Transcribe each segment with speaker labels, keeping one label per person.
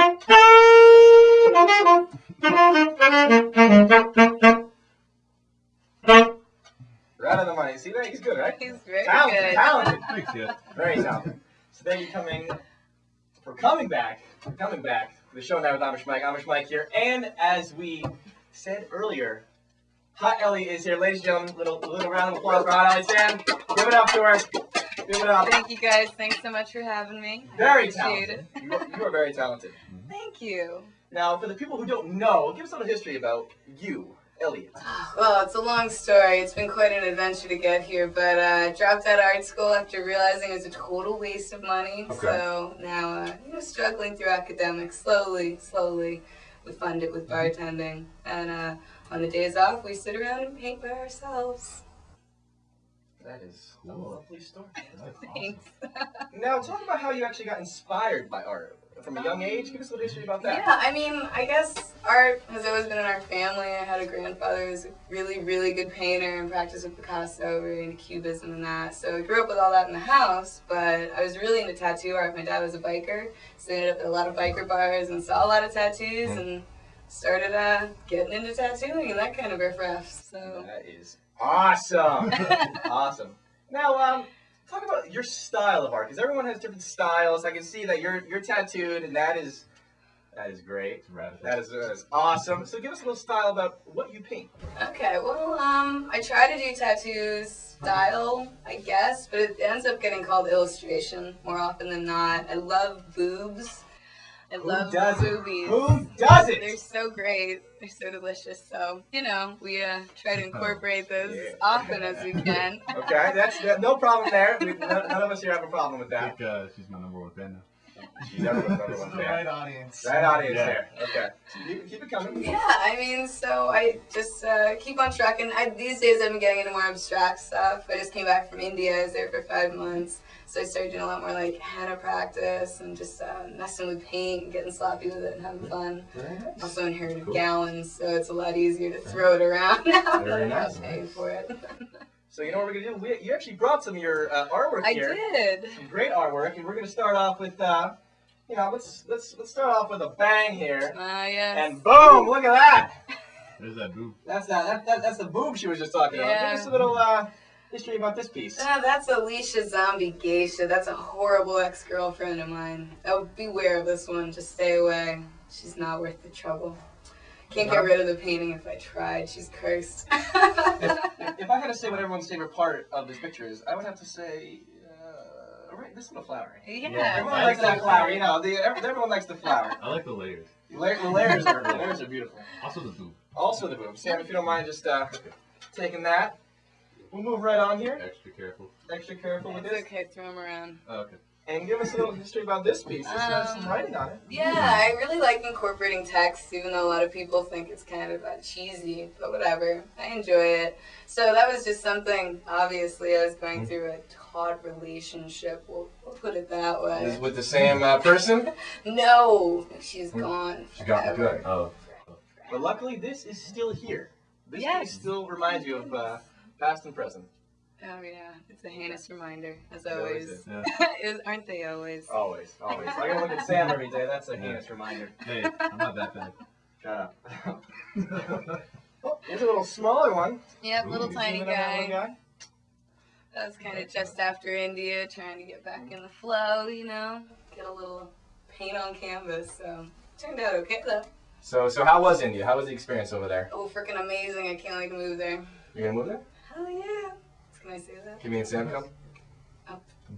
Speaker 1: Right on the money. See that? He's good, right?
Speaker 2: He's very
Speaker 1: talented,
Speaker 2: good.
Speaker 1: Talented.
Speaker 3: Thanks, yeah.
Speaker 1: Very talented. So thank you for coming back to the show now with Amish Mike. Amish Mike here. And as we said earlier, Hot Elliot is here. Ladies and gentlemen, little round of applause for Hot Elliot. Sam, give it up to her. Give it up.
Speaker 2: Thank you guys. Thanks so much for having me.
Speaker 1: Very talented. You are very talented.
Speaker 2: Thank you.
Speaker 1: Now, for the people who don't know, give us a little history about you, Elliot.
Speaker 2: Well, it's a long story. It's been quite an adventure to get here, but I dropped out of art school after realizing it was a total waste of money.
Speaker 1: Okay.
Speaker 2: So now, struggling through academics, slowly, we fund it with bartending. And on the days off, we sit around and paint by ourselves.
Speaker 1: That is a lovely story.
Speaker 2: Thanks.
Speaker 1: Now, talk about how you actually got inspired by art. From a young age, give us a little history about that.
Speaker 2: Yeah, I mean, I guess art has always been in our family. I had a grandfather who was a really, really good painter and practiced with Picasso, very into Cubism and that. So I grew up with all that in the house, but I was really into tattoo art. My dad was a biker, so I ended up at a lot of biker bars and saw a lot of tattoos and started getting into tattooing and that kind of riff-raff. So
Speaker 1: that is awesome. Awesome. Now, talk about your style of art, because everyone has different styles. I can see that you're tattooed, and that is great. That is awesome. So give us a little style about what you paint.
Speaker 2: Okay, well, I try to do tattoos style, I guess, but it ends up getting called illustration more often than not. I love boobs. I love boobies.
Speaker 1: Who does it?
Speaker 2: They're so great. They're so delicious. So, we try to incorporate those as often as we can.
Speaker 1: Okay, that's no problem there. None of us here have a problem with that.
Speaker 3: I think she's my number one fan now.
Speaker 1: She's everyone's number one fan.
Speaker 4: Right audience.
Speaker 1: Right audience
Speaker 3: Yeah.
Speaker 1: there. Okay. So keep it coming.
Speaker 2: Yeah, I mean, so I just keep on trucking. These days I've been getting into more abstract stuff. I just came back from India. I was there for 5 months. So I started doing a lot more like henna practice and just messing with paint and getting sloppy with it and having fun.
Speaker 1: Very nice.
Speaker 2: Also inherited gallons, so it's a lot easier to throw it around now.
Speaker 1: Very
Speaker 2: I'm
Speaker 1: nice.
Speaker 2: not paying for it.
Speaker 1: So you know what we're going to do? You actually brought some of your artwork here.
Speaker 2: I did.
Speaker 1: Some great artwork, and we're going to start off with, let's start off with a bang here.
Speaker 2: Yes.
Speaker 1: And boom! Look at that.
Speaker 3: There's that boob.
Speaker 1: That's the boob she was just talking about.
Speaker 2: Yeah.
Speaker 1: Give us a little history about this piece.
Speaker 2: That's Alicia Zombie Geisha. That's a horrible ex-girlfriend of mine. Oh, beware of this one. Just stay away. She's not worth the trouble. Can't get rid of the painting if I tried. She's cursed.
Speaker 1: If I had to say what everyone's favorite part of this picture is, I would have to say, right, this little flower.
Speaker 2: Yeah.
Speaker 1: Everyone likes that flower. Everyone likes the flower.
Speaker 3: I like the layers.
Speaker 1: The layers are beautiful.
Speaker 3: Also the boob.
Speaker 1: Also the boob. Sam, if you don't mind just taking that. We'll move right on here.
Speaker 3: Extra careful.
Speaker 1: Extra careful with
Speaker 2: It's
Speaker 1: this.
Speaker 2: okay, throw them around.
Speaker 3: Oh, okay.
Speaker 1: And give us a little history about this piece. It's got some writing on it.
Speaker 2: Yeah, I really like incorporating text, even though a lot of people think it's kind of cheesy, but whatever. I enjoy it. So that was just something, obviously, I was going through a taut relationship, we'll put it that way.
Speaker 1: Is with the same person?
Speaker 2: No, she's gone.
Speaker 1: She's gone. Good.
Speaker 3: Oh.
Speaker 1: But luckily, this is still here. This
Speaker 2: Yes.
Speaker 1: piece still reminds you of past and present.
Speaker 2: Oh yeah, it's a heinous reminder, as
Speaker 1: It always
Speaker 2: always.
Speaker 3: Yeah.
Speaker 2: Aren't they always?
Speaker 1: Always. I gotta look at Sam every day. That's a heinous reminder.
Speaker 3: Hey, I'm not that bad.
Speaker 1: Shut up. Oh, here's a little smaller one.
Speaker 2: Yep, little
Speaker 1: You
Speaker 2: tiny
Speaker 1: zoom in on that
Speaker 2: guy.
Speaker 1: little guy.
Speaker 2: That was kind of just after India, trying to get back in the flow, get a little paint on canvas. So turned out okay though.
Speaker 1: So how was India? How was the experience over there?
Speaker 2: Oh, freaking amazing! I can't wait to move there.
Speaker 1: You gonna move there?
Speaker 2: Hell yeah! Can I say that?
Speaker 1: Can me and Sam come?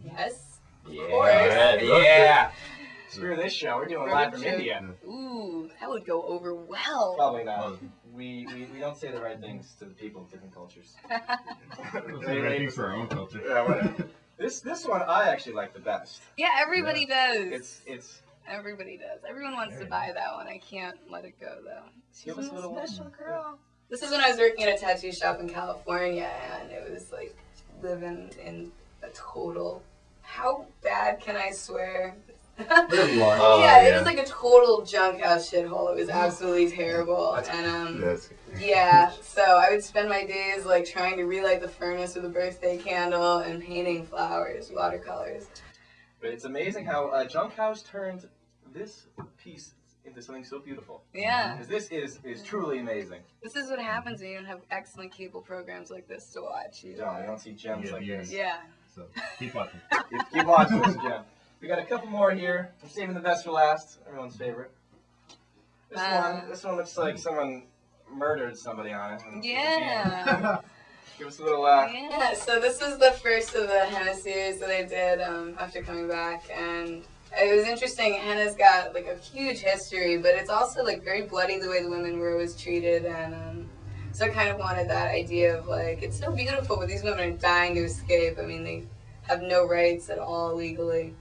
Speaker 2: Yes.
Speaker 1: Yeah.
Speaker 2: course.
Speaker 1: Yeah. Screw this show. We're doing live from
Speaker 2: Road trip.
Speaker 1: India.
Speaker 2: Ooh, that would go over well.
Speaker 1: Probably not. We don't say the right things to the people of different cultures.
Speaker 3: Maybe for our own culture.
Speaker 1: Yeah, whatever. This one I actually like the best.
Speaker 2: Yeah, everybody does.
Speaker 1: It's
Speaker 2: Everybody does. Everyone wants to buy that one. I can't let it go though. She's
Speaker 1: Give us a
Speaker 2: a
Speaker 1: little
Speaker 2: special girl. This is when I was working at a tattoo shop in California, and it was like living in a total. How bad can I swear?
Speaker 1: whatever you want.
Speaker 2: Yeah, it was like a total junk house shithole. It was absolutely terrible. And yeah, so I would spend my days like trying to relight the furnace with a birthday candle and painting flowers, watercolors.
Speaker 1: But it's amazing how junk house turned this piece into something so beautiful.
Speaker 2: Yeah.
Speaker 1: Because this is truly amazing.
Speaker 2: This is what happens when you don't have excellent cable programs like this to watch.
Speaker 1: You don't see gems like this.
Speaker 2: Yeah.
Speaker 3: So keep watching.
Speaker 1: Keep watching this, gem. We got a couple more here. I'm saving the best for last. Everyone's favorite. This one looks like someone murdered somebody on it.
Speaker 2: Yeah.
Speaker 1: Give us a little.
Speaker 2: Yeah. So this was the first of the henna series that I did after coming back, and it was interesting. Henna's got like a huge history, but it's also like very bloody the way the women were always treated, and so I kind of wanted that idea of like it's so beautiful, but these women are dying to escape. I mean, they have no rights at all legally.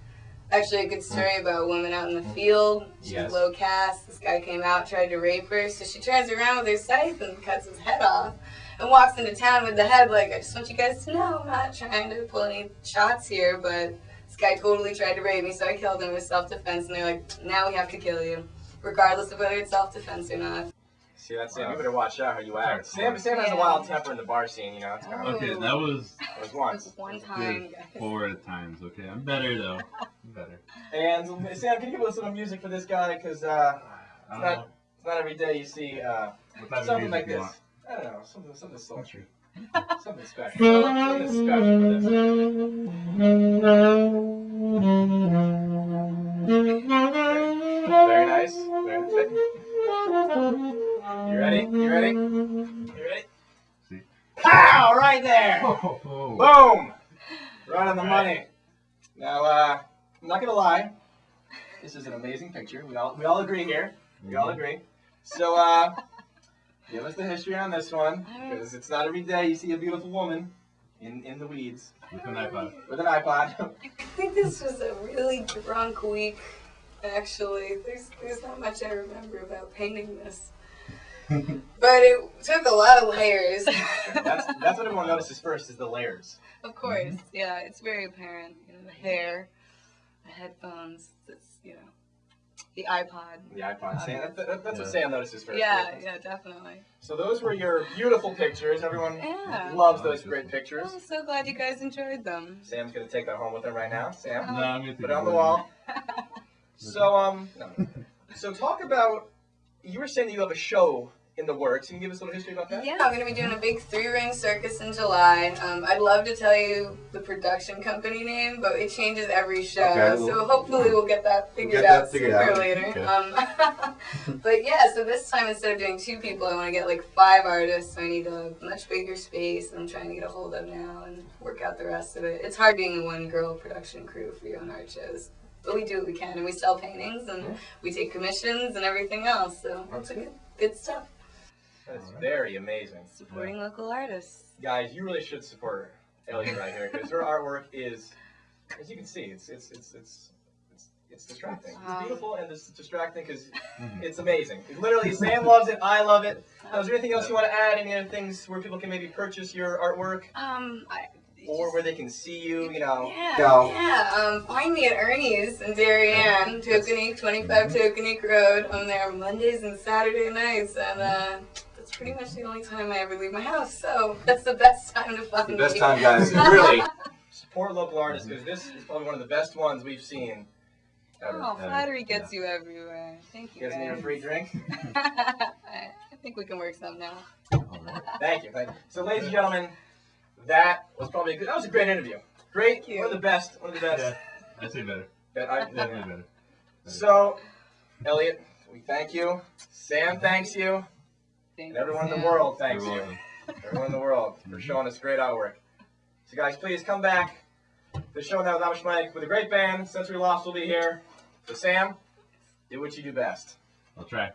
Speaker 2: Actually, a good story about a woman out in the field. She's low caste. This guy came out, tried to rape her, so she turns around with her scythe and cuts his head off and walks into town with the head like, I just want you guys to know I'm not trying to pull any shots here, but this guy totally tried to rape me, so I killed him with self-defense, and they're like, now we have to kill you, regardless of whether it's self-defense or not.
Speaker 1: See, that's Sam. You better watch out how you act. Sam has a wild temper in the bar scene, you know. It's kind of
Speaker 3: Okay, that was
Speaker 1: once.
Speaker 2: One time, guys.
Speaker 3: 4 times. Okay, I'm better though. I'm better.
Speaker 1: And Sam, can you give us some music for this guy? Because it's not every day you see something like this. I don't know, something sultry. Something special. Something special for this. Very nice. Very nice. You ready? You ready? You ready?
Speaker 3: See.
Speaker 1: Pow! Right there!
Speaker 3: Oh.
Speaker 1: Boom! Right on the money. Now, I'm not gonna lie. This is an amazing picture. We all agree here. We all agree. So, give us the history on this one, because it's not every day you see a beautiful woman in the weeds.
Speaker 3: With an iPod.
Speaker 1: With an iPod.
Speaker 2: I think this was a really drunk week, actually. There's not much I remember about painting this. But it took a lot of layers.
Speaker 1: That's what everyone notices first, is the layers.
Speaker 2: Of course, yeah, it's very apparent. You know, the hair, the headphones, the iPod.
Speaker 1: The iPod. That's what Sam notices first.
Speaker 2: Yeah, definitely.
Speaker 1: So those were your beautiful pictures. Everyone loves those great pictures.
Speaker 2: I'm so glad you guys enjoyed them.
Speaker 1: Sam's going to take that home with him right now. Sam,
Speaker 3: No, I'm gonna
Speaker 1: put it on the wall. So talk about, you were saying that you have a show in the works. Can you give us a little history about that?
Speaker 2: Yeah, I'm going to be doing a big 3-ring circus in July. I'd love to tell you the production company name, but it changes every show.
Speaker 4: Okay,
Speaker 2: so hopefully we'll get that figured out sooner or later.
Speaker 4: Okay.
Speaker 2: But yeah, so this time instead of doing 2 people, I want to get like 5 artists. So I need a much bigger space that I'm trying to get a hold of now and work out the rest of it. It's hard being a one-girl production crew for your own art shows. But we do what we can, and we sell paintings, and we take commissions and everything else. So it's good stuff.
Speaker 1: That's very amazing.
Speaker 2: Supporting local artists.
Speaker 1: Guys, you really should support Elliot right here, because her artwork is, as you can see, it's distracting. It's beautiful and it's distracting because it's amazing. Literally, Sam loves it. I love it. Now, is there anything else you want to add? Any other things where people can maybe purchase your artwork? Or where they can see you,
Speaker 2: find me at Ernie's in Darien, Tokenique, 25 Tokenique Road. I'm there Mondays and Saturday nights, and that's pretty much the only time I ever leave my house, so that's the best time to find me.
Speaker 4: The best time, guys.
Speaker 1: Really, support local artists, because this is probably one of the best ones we've seen ever.
Speaker 2: Oh, flattery gets you everywhere. Thank you,
Speaker 1: You guys need a free drink?
Speaker 2: I think we can work something out.
Speaker 1: Thank you. So, ladies and gentlemen, that was a great interview. Great,
Speaker 2: Thank you.
Speaker 1: one of the best.
Speaker 3: Yeah, I say better. Definitely better.
Speaker 1: So, Elliot, we thank you. Sam thanks you. And everyone in the world thanks you. Everyone in the world for showing us great artwork. So guys, please come back. The show now with Amish Mike with a great band. Sensory Loft will be here. So Sam, do what you do best.
Speaker 3: I'll try.